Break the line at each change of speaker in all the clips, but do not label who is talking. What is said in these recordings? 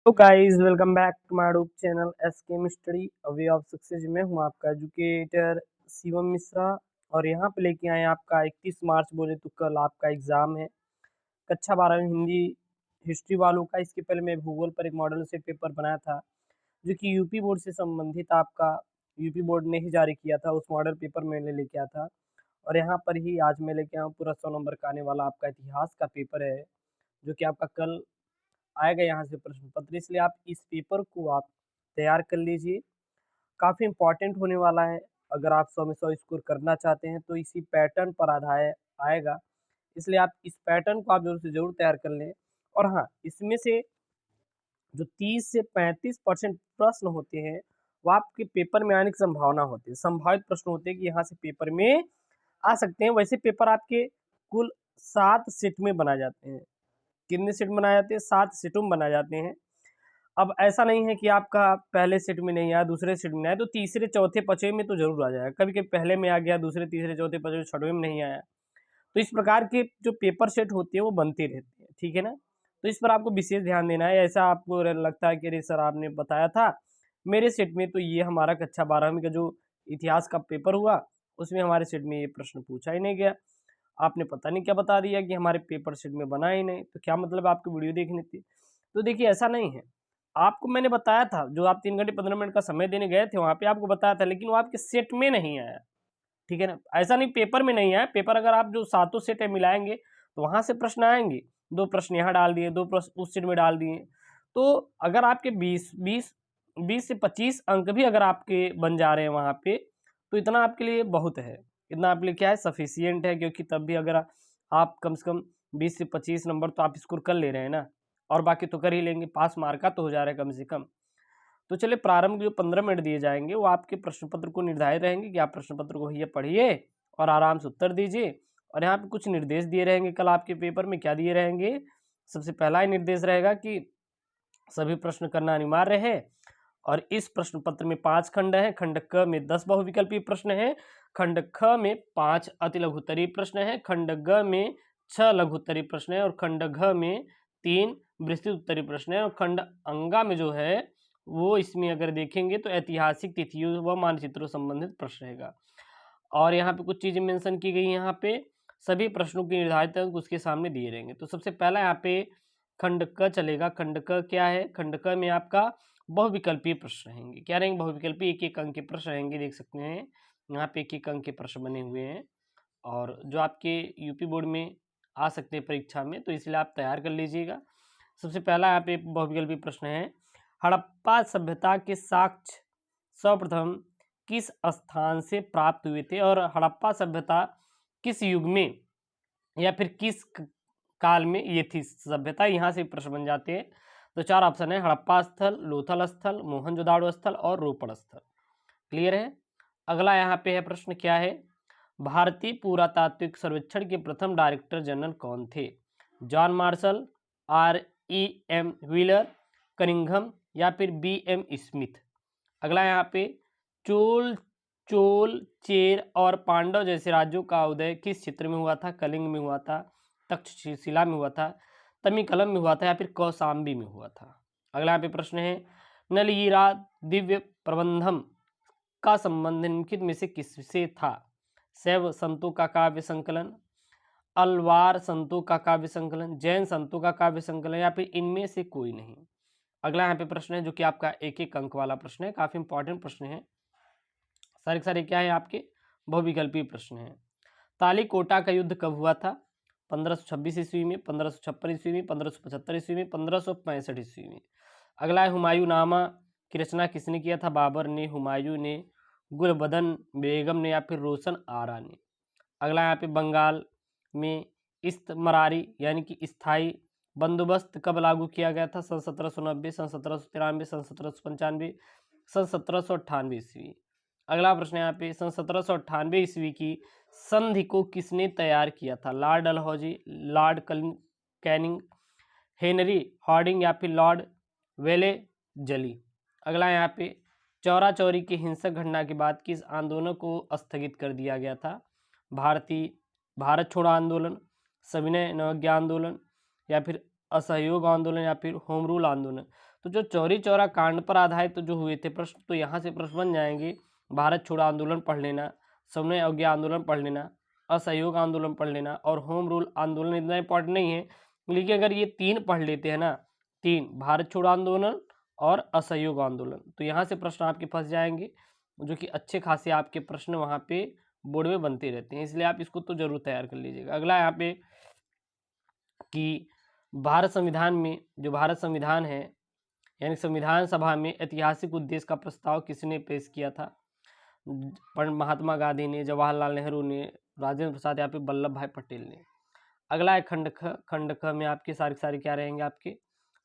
तो guys welcome back to my YouTube channel S K mystery way of success में हूँ आपका educator Shivam Mishra. और यहाँ पे लेके आए हैं आपका 31 मार्च बोले तो कल आपका एग्ज़ाम है कक्षा 12 हिंदी हिस्ट्री वालों का। इसके पहले मैं भूगोल पर एक मॉडल से पेपर बनाया था जो कि यूपी बोर्ड से संबंधित आपका यूपी बोर्ड ने ही जारी किया था। उस मॉडल पेपर मैंने लेके आया था और यहाँ पर ही आज मैं लेके आया हूँ पूरा 100 नंबर का आने वाला आपका इतिहास का पेपर है जो कि आपका कल आएगा यहाँ से प्रश्न पत्र। इसलिए आप इस पेपर को आप तैयार कर लीजिए, काफ़ी इम्पोर्टेंट होने वाला है। अगर आप 100 में 100 स्कोर करना चाहते हैं तो इसी पैटर्न पर आधार आएगा, इसलिए आप इस पैटर्न को आप ज़रूर से ज़रूर तैयार कर लें। और हाँ, इसमें से जो 30 से 35% प्रश्न होते हैं वो आपके पेपर में आने की संभावना होती है, संभावित प्रश्न होते हैं कि यहाँ से पेपर में आ सकते हैं। वैसे पेपर आपके कुल 7 सेट में बनाए जाते हैं। कितने सेट बनाए जाते हैं? 7 सेटों में बनाए जाते हैं। अब ऐसा नहीं है कि आपका पहले सेट में नहीं आया, दूसरे सेट में नहीं आया, तो तीसरे, चौथे, पाँचवें में तो ज़रूर आ जाएगा। कभी-कभी पहले में आ गया, दूसरे, तीसरे, चौथे, पाँचवें, छठवें में नहीं आया। तो इस प्रकार के जो पेपर सेट होते हैं वो बनते रहते हैं, ठीक है ना? तो इस पर आपको विशेष ध्यान देना है। ऐसा आपको लगता है कि अरे सर आपने बताया था, मेरे सेट में तो ये हमारा कक्षा 12वीं का जो इतिहास का पेपर हुआ, उसमें हमारे सेट में ये प्रश्न पूछा ही नहीं गया। आपने पता नहीं क्या बता दिया कि हमारे पेपर सेट में बना ही नहीं, तो क्या मतलब आपको वीडियो देखनी थी? तो देखिए ऐसा नहीं है, आपको मैंने बताया था, जो आप 3 घंटे 15 मिनट का समय देने गए थे, वहाँ पे आपको बताया था, लेकिन वो आपके सेट में नहीं आया, ठीक है ना? ऐसा नहीं पेपर में नहीं आया, पेपर अगर आप जो सातों सेट है मिलाएँगे, तो वहाँ से प्रश्न आएँगे। 2 प्रश्न यहाँ डाल दिए, 2 प्रश्न उस सेट में डाल दिए। तो अगर आपके 20 से 25 अंक भी अगर आपके बन जा रहे हैं वहाँ पे, तो इतना आपके लिए बहुत है। इतना आपके लिए क्या है, सफिशिएंट है, क्योंकि तब भी अगर आप कम से कम 20 से 25 नंबर तो आप स्कोर कर ले रहे हैं ना, और बाकी तो कर ही लेंगे, पास मार्क का तो हो जा रहा है कम से कम। तो चलिए, प्रारंभ जो 15 मिनट दिए जाएंगे वो आपके प्रश्न पत्र को निर्धारित रहेंगे कि आप प्रश्न पत्र को भैया पढ़िए और आराम से उत्तर दीजिए। और यहाँ पे कुछ निर्देश दिए रहेंगे कल आपके पेपर में। क्या दिए रहेंगे? सबसे पहला ही निर्देश रहेगा कि सभी प्रश्न करना अनिवार्य है। और इस प्रश्न पत्र में 5 खंड हैं। खंड क में 10 बहुविकल्पीय प्रश्न हैं, खंड ख में 5 अति लघुत्तरीय प्रश्न हैं, खंड ग में 6 लघुत्तरीय प्रश्न हैं और खंड घ में 3 विस्तृत उत्तरीय प्रश्न हैं। और खंड अंगा में जो है वो, इसमें अगर देखेंगे तो ऐतिहासिक तिथियों व मानचित्रों संबंधित प्रश्न रहेगा। और यहाँ पे कुछ चीजें मेंशन की गई हैं। यहाँ पे सभी प्रश्नों के निर्धारित अंक उसके सामने दिए रहेंगे। तो सबसे पहला यहाँ पे खंड क चलेगा। खंड क क्या है? खंड क में आपका बहुविकल्पीय प्रश्न रहेंगे। क्या रहेंगे? बहुविकल्पीय, एक एक अंक के प्रश्न रहेंगे। देख सकते हैं यहाँ पे एक एक अंक के प्रश्न बने हुए हैं और जो आपके यूपी बोर्ड में आ सकते हैं परीक्षा में, तो इसलिए आप तैयार कर लीजिएगा। सबसे पहला यहाँ पे बहुविकल्पीय प्रश्न है, हड़प्पा सभ्यता के साक्ष्य सर्वप्रथम किस स्थान से प्राप्त हुए थे और हड़प्पा सभ्यता किस युग में या फिर किस काल में ये थी सभ्यता? यहाँ से प्रश्न बन जाते हैं। तो 4 ऑप्शन है, हड़प्पा स्थल, लोथल स्थल, मोहनजोदाड़ो स्थल और रोपड़ स्थल। क्लियर है? अगला यहाँ पे है प्रश्न, क्या है? भारतीय पुरातात्विक सर्वेक्षण के प्रथम डायरेक्टर जनरल कौन थे? John Marshall, R.E.M. Wheeler, Cunningham या फिर B.M. स्मिथ। अगला यहाँ पे चोल, चेर और पांडव जैसे राज्यों का उदय किस क्षेत्र में हुआ था? कलिंग में हुआ था, तक्षशिला में हुआ था, तमिकलम में हुआ था या फिर कौशाम्बी में हुआ था। अगला यहाँ पे प्रश्न है, नलयीरा दिव्य प्रबंधम का संबंध निम्नलिखित में से किससे था? शैव संतों का काव्य संकलन, अलवार संतों का काव्य संकलन, जैन संतों का काव्य संकलन या फिर इनमें से कोई नहीं। अगला यहाँ पे प्रश्न है जो कि आपका एक एक अंक वाला प्रश्न है, काफी इंपॉर्टेंट प्रश्न है। सारे क्या है आपके? बहुविकल्पीय प्रश्न है। तालीकोटा का युद्ध कब हुआ था? 1526 ईस्वी में, 1556 ईस्वी में, 1575 ईस्वी में, 1565 ईस्वी में। अगला है, हुमायूं नामा की रचना किसने किया था? बाबर ने, हुमायूं ने, गुलबदन बेगम ने या फिर रोशन आरा ने। अगला यहाँ पे, बंगाल में इस्तमरारी यानी कि स्थायी बंदोबस्त कब लागू किया गया था? सन 1790, सन 1793, सन 1795, सन 1798 ईस्वी। अगला प्रश्न यहाँ पे, सन 1798 ईस्वी की संधि को किसने तैयार किया था? Lord Dalhousie, Lord Canning, Henry Hardinge या फिर लॉर्ड वेले जली। अगला यहाँ पे, चौरा चौरी की हिंसक घटना के बाद किस आंदोलन को स्थगित कर दिया गया था? भारत छोड़ो आंदोलन, सविनय नवज्ञा आंदोलन या फिर असहयोग आंदोलन या फिर होम रूल आंदोलन। तो जो चौरी चौरा कांड पर आधारित तो जो हुए थे प्रश्न, तो यहाँ से प्रश्न बन जाएंगे। भारत छोड़ो आंदोलन पढ़ लेना, सविनय अवज्ञा आंदोलन पढ़ लेना, असहयोग आंदोलन पढ़ लेना और होम रूल आंदोलन इतना इंपॉर्टेंट नहीं है, लेकिन अगर ये 3 पढ़ लेते हैं ना, 3 भारत छोड़ो आंदोलन और असहयोग आंदोलन, तो यहाँ से प्रश्न आपके फंस जाएंगे, जो कि अच्छे खासे आपके प्रश्न वहाँ पे बोर्ड में बनते रहते हैं, इसलिए आप इसको तो जरूर तैयार कर लीजिएगा। अगला यहाँ पे कि भारत संविधान में, जो भारत संविधान है यानी संविधान सभा में ऐतिहासिक उद्देश्य का प्रस्ताव किसने पेश किया था? महात्मा गांधी ने, जवाहरलाल नेहरू ने, राजेंद्र प्रसाद या फिर वल्लभ भाई पटेल ने। अगला है खंड ख। खंड ख में आपके सारे क्या रहेंगे? आपके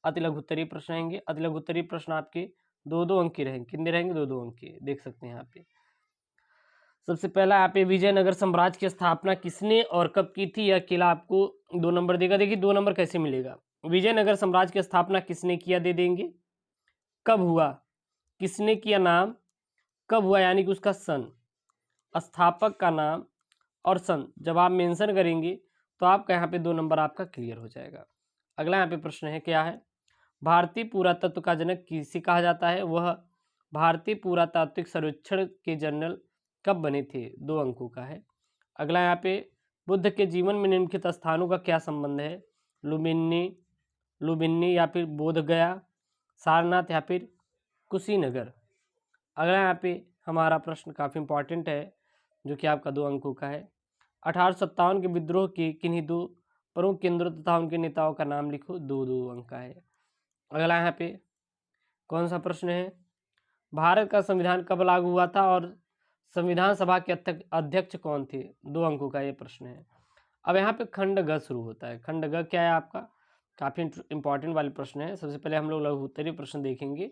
अति लघुत्तरीय प्रश्न रहेंगे। अति लघुत्तरीय प्रश्न आपके 2-2 अंक के रहेंगे। कितने रहेंगे? 2-2 अंक के, देख सकते हैं यहाँ पे। सबसे पहला यहाँ पे विजयनगर साम्राज्य की स्थापना किसने और कब की थी? यह अकेला आपको 2 नंबर देगा। देखिए 2 नंबर कैसे मिलेगा? विजयनगर साम्राज्य की स्थापना किसने किया दे देंगे, कब हुआ, किसने किया, नाम, कब हुआ यानी कि उसका सन, स्थापक का नाम और सन जब आप मेंशन करेंगे तो आपका यहाँ पे 2 नंबर आपका क्लियर हो जाएगा। अगला यहाँ पे प्रश्न है, क्या है? भारतीय पुरातत्व का जनक किसे कहा जाता है? वह भारतीय पुरातात्विक सर्वेक्षण के जनरल कब बने थे? 2 अंकों का है। अगला यहाँ पे बुद्ध के जीवन में निम्नलिखित स्थानों का क्या संबंध है? लुम्बिनी या फिर बोधगया, सारनाथ या फिर कुशीनगर। अगला यहाँ पे हमारा प्रश्न काफ़ी इंपॉर्टेंट है, जो कि आपका 2 अंकों का है। 1857 के विद्रोह के किन्हीं 2 प्रमुख केंद्रों तथा उनके नेताओं का नाम लिखो। 2-2 अंक का है। अगला यहाँ पे कौन सा प्रश्न है? भारत का संविधान कब लागू हुआ था और संविधान सभा के अध्यक्ष कौन थे? 2 अंकों का ये प्रश्न है। अब यहाँ पे खंड ग शुरू होता है। खंड ग क्या है आपका? काफ़ी इंपॉर्टेंट वाले प्रश्न है। सबसे पहले हम लोग लघु उत्तरीय प्रश्न देखेंगे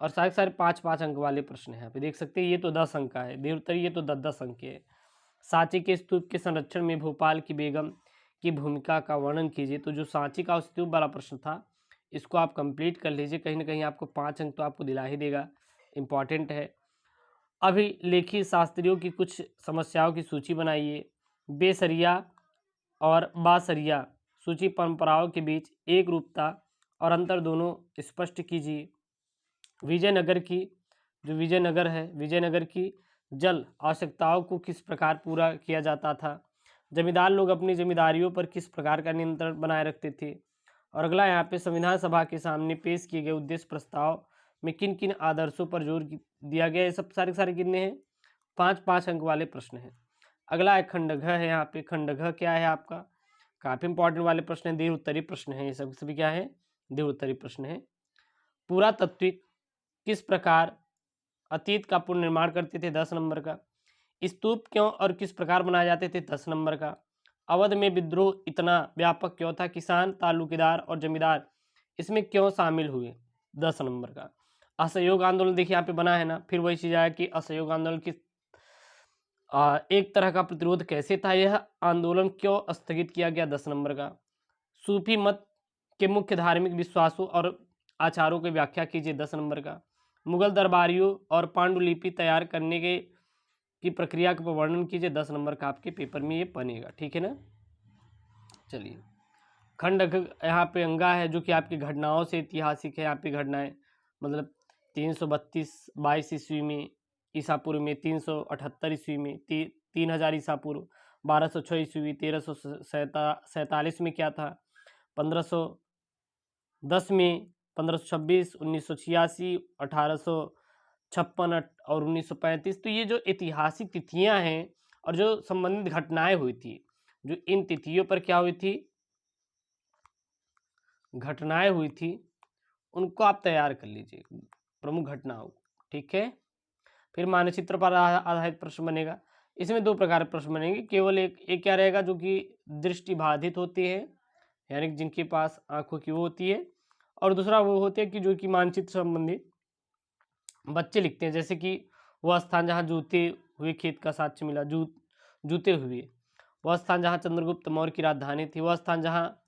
और सारे 5-5 अंक वाले प्रश्न हैं। यहाँ पे देख सकते हैं, ये तो 10 अंक का है। दीर्घ उत्तरीय ये तो 10-10 अंक के है। सांची के स्तूप के संरक्षण में भोपाल की बेगम की भूमिका का वर्णन कीजिए। तो जो सांची का स्तूप वाला प्रश्न था, इसको आप कंप्लीट कर लीजिए, कहीं ना कहीं आपको 5 अंक तो आपको दिला ही देगा, इम्पॉर्टेंट है। अभिलेखित शास्त्रियों की कुछ समस्याओं की सूची बनाइए। बेसरिया और बासरिया सूची परंपराओं के बीच एक रूपता और अंतर दोनों स्पष्ट कीजिए। विजयनगर की, जो विजयनगर है, विजयनगर की जल आवश्यकताओं को किस प्रकार पूरा किया जाता था? जमींदार लोग अपनी जमींदारियों पर किस प्रकार का नियंत्रण बनाए रखते थे? और अगला यहाँ पे संविधान सभा के सामने पेश किए गए उद्देश्य प्रस्ताव में किन किन आदर्शों पर जोर दिया गया? ये सब सारे कितने हैं? 5-5 अंक वाले प्रश्न हैं। अगला है खंड घ है। यहाँ पे खंड घ क्या है आपका? काफ़ी इंपॉर्टेंट वाले प्रश्न है, दीर्घ उत्तरीय प्रश्न है, ये सब सभी क्या है? दीर्घ उत्तरीय प्रश्न है। पुरातात्विक किस प्रकार अतीत का पुनर्निर्माण करते थे? 10 नंबर का। स्तूप क्यों और किस प्रकार बनाए जाते थे? 10 नंबर का। अवध में विद्रोह इतना व्यापक क्यों था? किसान, तालुकेदार और जमींदार इसमें क्यों शामिल हुए? 10 नंबर का। असहयोग आंदोलन देखिए यहाँ पे बना है ना, फिर वही चीज आया कि असहयोग आंदोलन की एक तरह का प्रतिरोध कैसे था, यह आंदोलन क्यों स्थगित किया गया? 10 नंबर का। सूफी मत के मुख्य धार्मिक विश्वासों और आचारों की व्याख्या कीजिए। 10 नंबर का। मुगल दरबारियों और पांडुलिपि तैयार करने के की प्रक्रिया का वर्णन कीजिए। 10 नंबर का आपके पेपर में ये बनेगा, ठीक है ना। चलिए, खंड यहाँ पे अंगा है, जो कि आपकी घटनाओं से ऐतिहासिक है। यहाँ पे घटनाएं मतलब 332 ईस्वी में, ईसा पूर्व में 378 ईस्वी में, 3000 ईसा पूर्व, 1206 ईस्वी, 1347 में क्या था, 1510 में, 1526, 1986, 1856 और 1935। तो ये जो ऐतिहासिक तिथियां हैं और जो संबंधित घटनाएं हुई थी, जो इन तिथियों पर क्या हुई थी, घटनाएं हुई थी, उनको आप तैयार कर लीजिए, प्रमुख घटनाओं, ठीक है। फिर मानचित्र पर आधारित प्रश्न बनेगा। इसमें 2 प्रकार के प्रश्न बनेंगे। केवल एक क्या रहेगा, जो कि दृष्टि बाधित होती है, यानी कि जिनके पास आंखों की वो होती है, और दूसरा वो होते हैं कि जो कि मानचित्र संबंधी बच्चे लिखते हैं, जैसे कि वह स्थान जहाँ जूते हुए खेत का साक्ष्य मिला, जूते हुए, वह स्थान जहाँ चंद्रगुप्त मौर्य की राजधानी थी, वह स्थान जहाँ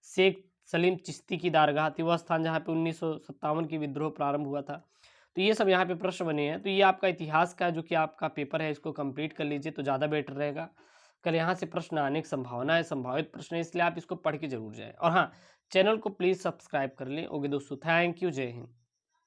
शेख सलीम चिश्ती की दारगाह थी, वह स्थान जहाँ पे 1957 की विद्रोह प्रारंभ हुआ था। तो ये सब यहाँ पे प्रश्न बने हैं। तो ये आपका इतिहास का जो कि आपका पेपर है, इसको कंप्लीट कर लीजिए तो ज़्यादा बेटर रहेगा। कल यहाँ से प्रश्न आने की संभावना है, संभावित प्रश्न है, इसलिए आप इसको पढ़ के जरूर जाए। और हाँ, चैनल को प्लीज़ सब्सक्राइब कर लें। ओके दोस्तों, थैंक यू, जय हिंद।